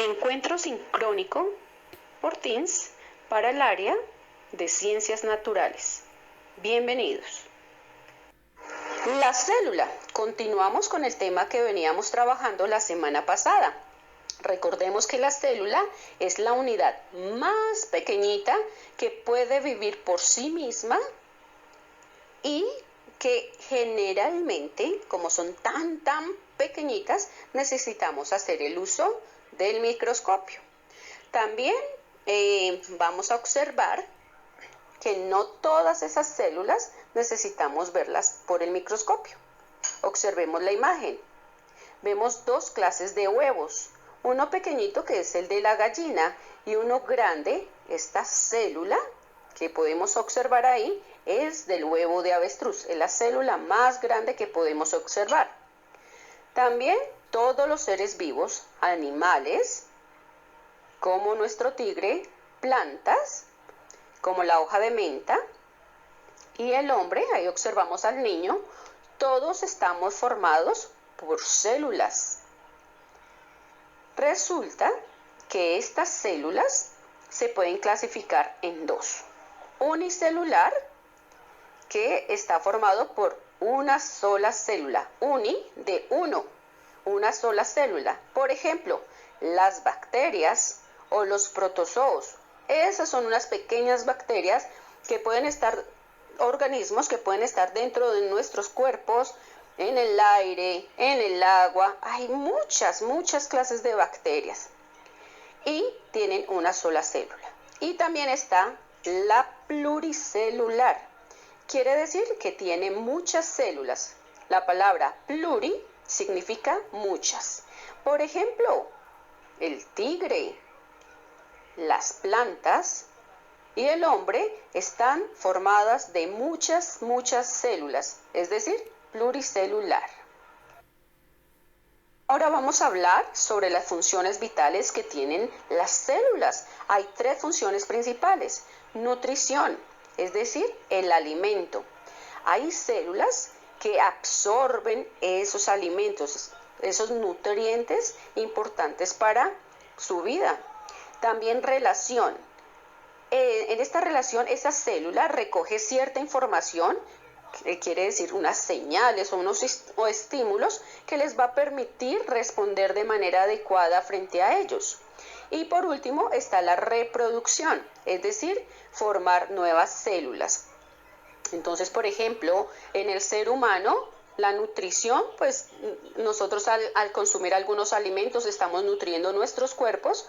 Encuentro sincrónico por Teams para el área de ciencias naturales. Bienvenidos. La célula. Continuamos con el tema que veníamos trabajando la semana pasada. Recordemos que la célula es la unidad más pequeñita que puede vivir por sí misma y que generalmente, como son tan pequeñitas, necesitamos hacer el uso del microscopio. También vamos a observar que no todas esas células necesitamos verlas por el microscopio. Observemos la imagen. Vemos dos clases de huevos. Uno pequeñito, que es el de la gallina, y uno grande. Esta célula que podemos observar ahí es del huevo de avestruz. Es la célula más grande que podemos observar. También todos los seres vivos, animales, como nuestro tigre, plantas, como la hoja de menta, y el hombre, ahí observamos al niño, todos estamos formados por células. Resulta que estas células se pueden clasificar en dos. Unicelular, que está formado por una sola célula. Uni, de uno, una sola célula. Por ejemplo, las bacterias o los protozoos. Esas son unas pequeñas bacterias que pueden estar, organismos que pueden estar dentro de nuestros cuerpos, en el aire, en el agua. Hay muchas clases de bacterias y tienen una sola célula. Y también está la pluricelular. Quiere decir que tiene muchas células. La palabra pluri significa muchas. Por ejemplo, el tigre, las plantas y el hombre están formadas de muchas células, es decir, pluricelular. Ahora vamos a hablar sobre las funciones vitales que tienen las células. Hay tres funciones principales. Nutrición, es decir, el alimento. Hay células que absorben esos alimentos, esos nutrientes importantes para su vida. También relación. En esta relación, esa célula recoge cierta información, que quiere decir unas señales o estímulos que les va a permitir responder de manera adecuada frente a ellos. Y por último está la reproducción, es decir, formar nuevas células. Entonces, por ejemplo, en el ser humano, la nutrición, pues nosotros al consumir algunos alimentos estamos nutriendo nuestros cuerpos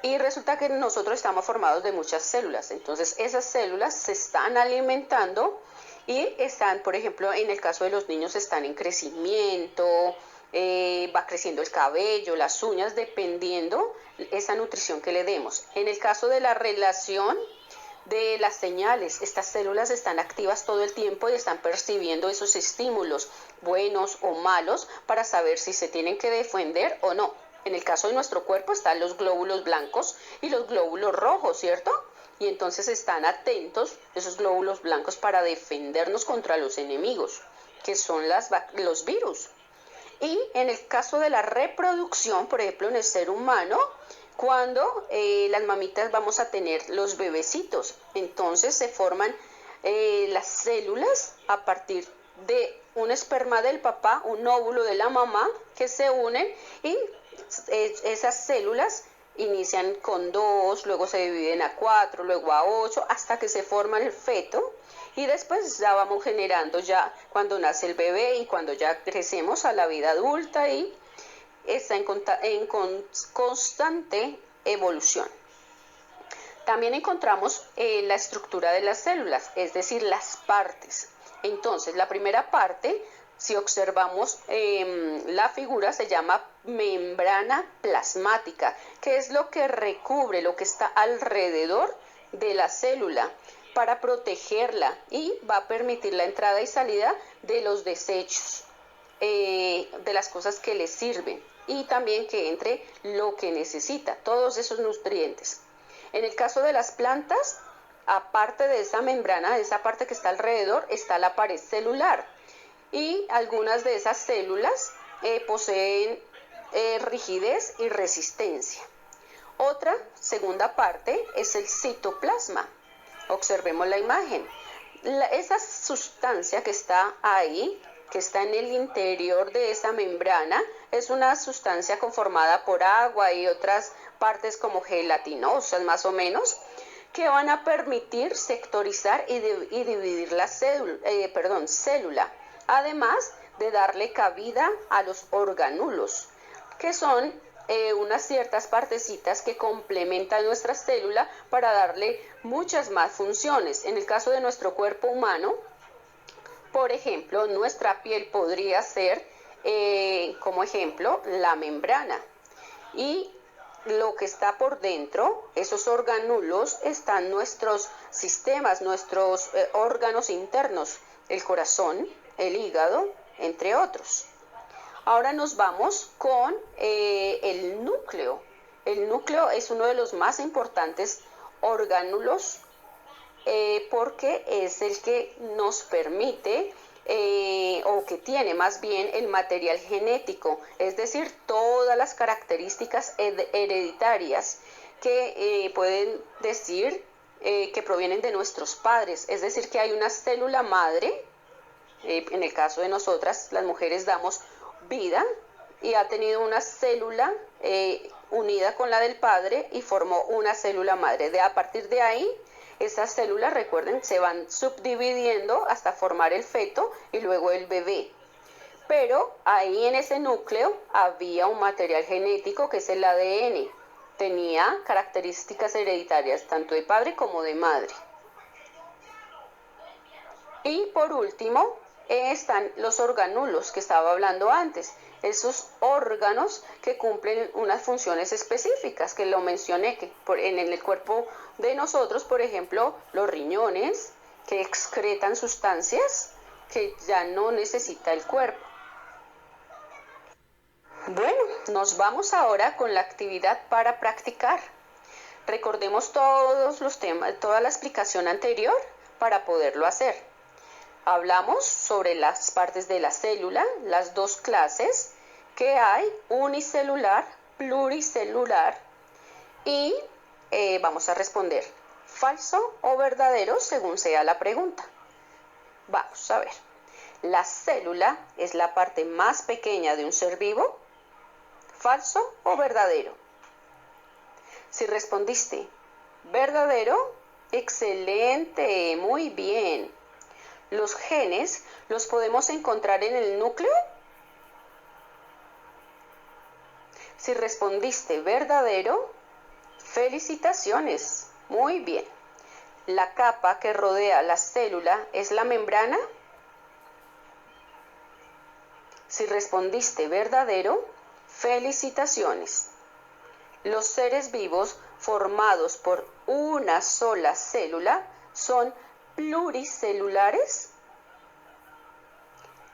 y resulta que nosotros estamos formados de muchas células. Entonces, esas células se están alimentando y están, por ejemplo, en el caso de los niños, están en crecimiento, va creciendo el cabello, las uñas, dependiendo esa nutrición que le demos. En el caso de la relación de las señales, estas células están activas todo el tiempo y están percibiendo esos estímulos, buenos o malos, para saber si se tienen que defender o no. En el caso de nuestro cuerpo están los glóbulos blancos y los glóbulos rojos, ¿cierto? Y entonces están atentos esos glóbulos blancos para defendernos contra los enemigos, que son los virus. Y en el caso de la reproducción, por ejemplo, en el ser humano, cuando las mamitas vamos a tener los bebecitos, entonces se forman las células a partir de un esperma del papá, un óvulo de la mamá, que se unen y esas células inician con 2, luego se dividen a 4, luego a 8, hasta que se forma el feto. Y después ya vamos generando ya cuando nace el bebé y cuando ya crecemos a la vida adulta y está en constante evolución. También encontramos la estructura de las células, es decir, las partes. Entonces, la primera parte, si observamos la figura, se llama membrana plasmática, que es lo que recubre, lo que está alrededor de la célula, para protegerla y va a permitir la entrada y salida de los desechos, de las cosas que le sirven y también que entre lo que necesita, todos esos nutrientes. En el caso de las plantas, aparte de esa membrana, de esa parte que está alrededor, está la pared celular y algunas de esas células poseen rigidez y resistencia. Otra segunda parte es el citoplasma. Observemos la imagen. Esa sustancia que está ahí, que está en el interior de esa membrana, es una sustancia conformada por agua y otras partes como gelatinosas más o menos, que van a permitir sectorizar y dividir la célula, además de darle cabida a los organulos, que son unas ciertas partecitas que complementan nuestra célula para darle muchas más funciones. En el caso de nuestro cuerpo humano, por ejemplo, nuestra piel podría ser, como ejemplo, la membrana. Y lo que está por dentro, esos organulos, están nuestros sistemas, nuestros órganos internos, el corazón, el hígado, entre otros. Ahora nos vamos con el núcleo. El núcleo es uno de los más importantes orgánulos porque es el que nos permite o que tiene más bien el material genético, es decir, todas las características hereditarias que pueden decir que provienen de nuestros padres, es decir, que hay una célula madre, en el caso de nosotras, las mujeres damos vida y ha tenido una célula unida con la del padre y formó una célula madre. A partir de ahí, esas células, recuerden, se van subdividiendo hasta formar el feto y luego el bebé. Pero ahí en ese núcleo había un material genético que es el ADN. Tenía características hereditarias tanto de padre como de madre. Y por último, están los organulos que estaba hablando antes, esos órganos que cumplen unas funciones específicas que lo mencioné, que en el cuerpo de nosotros, por ejemplo, los riñones que excretan sustancias que ya no necesita el cuerpo. Bueno, nos vamos ahora con la actividad para practicar. Recordemos todos los temas, toda la explicación anterior para poderlo hacer. Hablamos sobre las partes de la célula, las dos clases que hay, unicelular, pluricelular, y vamos a responder falso o verdadero según sea la pregunta. Vamos a ver. La célula es la parte más pequeña de un ser vivo. ¿Falso o verdadero? Si respondiste verdadero, excelente, muy bien. ¿Los genes los podemos encontrar en el núcleo? Si respondiste verdadero, felicitaciones, muy bien. ¿La capa que rodea la célula es la membrana? Si respondiste verdadero, felicitaciones. Los seres vivos formados por una sola célula son pluricelulares.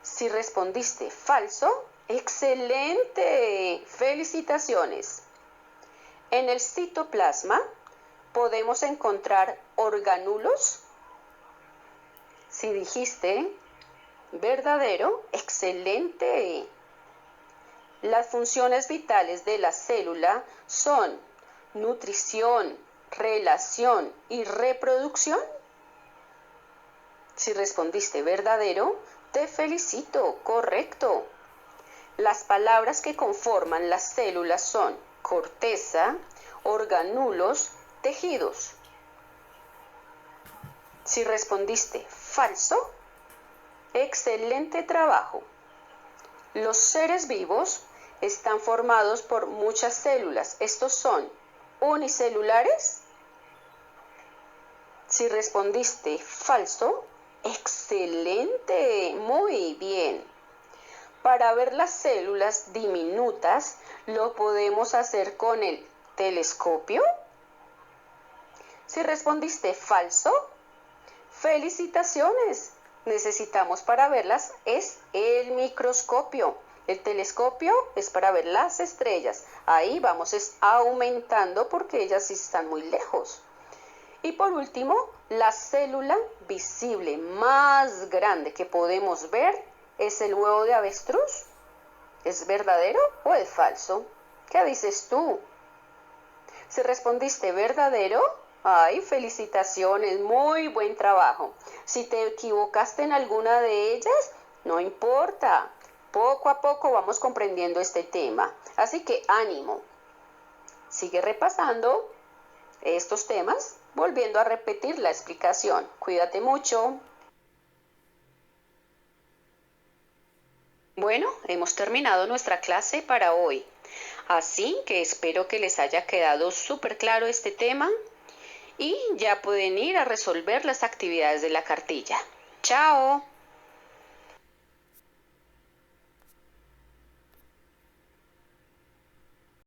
Si respondiste falso, excelente, felicitaciones. En el citoplasma podemos encontrar organulos. Si dijiste verdadero, excelente. Las funciones vitales de la célula son nutrición, relación y reproducción. Si respondiste verdadero, te felicito, correcto. Las palabras que conforman las células son corteza, organulos, tejidos. Si respondiste falso, excelente trabajo. Los seres vivos están formados por muchas células. Estos son unicelulares. Si respondiste falso, excelente, muy bien. Para ver las células diminutas, lo podemos hacer con el telescopio. Si respondiste falso, felicitaciones. Necesitamos para verlas es el microscopio. El telescopio es para ver las estrellas. Ahí vamos aumentando porque ellas sí están muy lejos. Y por último, la célula visible más grande que podemos ver es el huevo de avestruz. ¿Es verdadero o es falso? ¿Qué dices tú? Si respondiste verdadero, ay, felicitaciones, muy buen trabajo. Si te equivocaste en alguna de ellas, no importa. Poco a poco vamos comprendiendo este tema. Así que ánimo. Sigue repasando estos temas, volviendo a repetir la explicación. Cuídate mucho. Bueno, hemos terminado nuestra clase para hoy. Así que espero que les haya quedado súper claro este tema y ya pueden ir a resolver las actividades de la cartilla. ¡Chao!